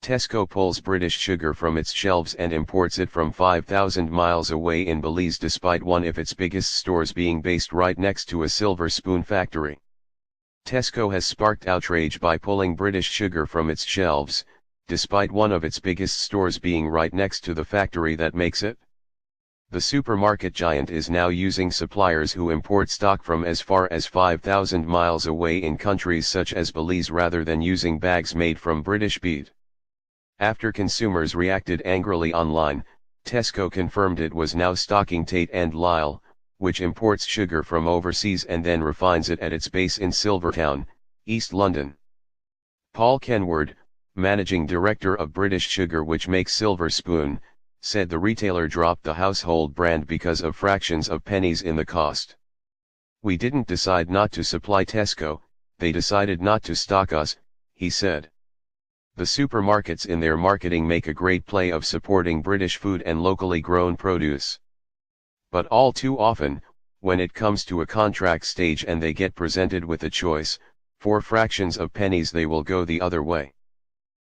Tesco pulls British sugar from its shelves and imports it from 5,000 miles away in Belize despite one of its biggest stores being based right next to a silver spoon factory. Tesco has sparked outrage by pulling British sugar from its shelves, despite one of its biggest stores being right next to the factory that makes it. The supermarket giant is now using suppliers who import stock from as far as 5,000 miles away in countries such as Belize rather than using bags made from British beet. After consumers reacted angrily online, Tesco confirmed it was now stocking Tate and Lyle, which imports sugar from overseas and then refines it at its base in Silvertown, East London. Paul Kenward, managing director of British Sugar, which makes Silver Spoon, said the retailer dropped the household brand because of fractions of pennies in the cost. "We didn't decide not to supply Tesco, they decided not to stock us," he said. The supermarkets in their marketing make a great play of supporting British food and locally grown produce. But all too often, when it comes to a contract stage and they get presented with a choice, for fractions of pennies they will go the other way.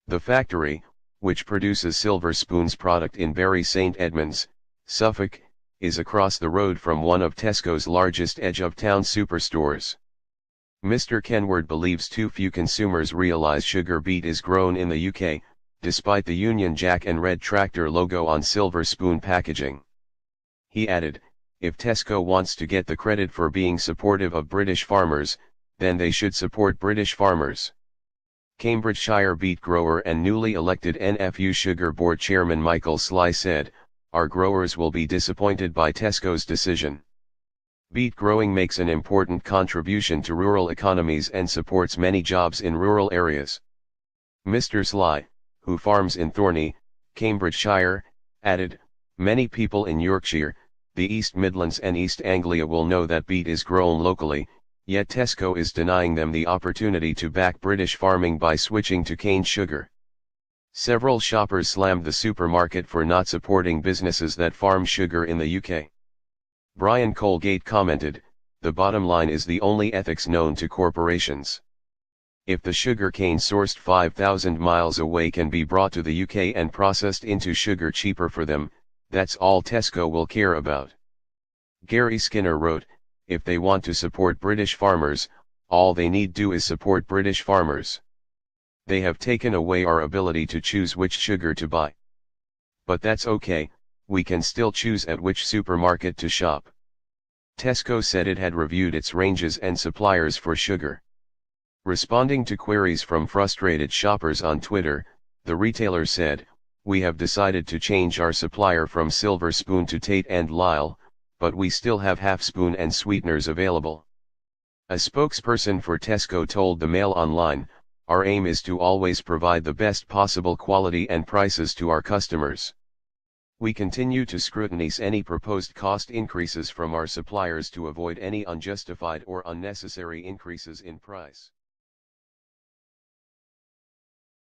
The factory, which produces Silver Spoon's product in Bury St Edmunds, Suffolk, is across the road from one of Tesco's largest edge-of-town superstores. Mr. Kenward believes too few consumers realize sugar beet is grown in the UK, despite the Union Jack and red tractor logo on Silver Spoon packaging. He added, "If Tesco wants to get the credit for being supportive of British farmers, then they should support British farmers." Cambridgeshire beet grower and newly elected NFU Sugar Board Chairman Michael Sly said, "Our growers will be disappointed by Tesco's decision. Beet growing makes an important contribution to rural economies and supports many jobs in rural areas." Mr. Sly, who farms in Thorney, Cambridgeshire, added, "Many people in Yorkshire, the East Midlands and East Anglia will know that beet is grown locally, yet Tesco is denying them the opportunity to back British farming by switching to cane sugar." Several shoppers slammed the supermarket for not supporting businesses that farm sugar in the UK. Brian Colgate commented, "The bottom line is the only ethics known to corporations. If the sugar cane sourced 5,000 miles away can be brought to the UK and processed into sugar cheaper for them, that's all Tesco will care about." Gary Skinner wrote, "If they want to support British farmers, all they need do is support British farmers. They have taken away our ability to choose which sugar to buy. But that's okay, we can still choose at which supermarket to shop." Tesco said it had reviewed its ranges and suppliers for sugar. Responding to queries from frustrated shoppers on Twitter, the retailer said, "We have decided to change our supplier from Silver Spoon to Tate and Lyle, but we still have Half Spoon and sweeteners available." A spokesperson for Tesco told the Mail Online, "Our aim is to always provide the best possible quality and prices to our customers. We continue to scrutinize any proposed cost increases from our suppliers to avoid any unjustified or unnecessary increases in price."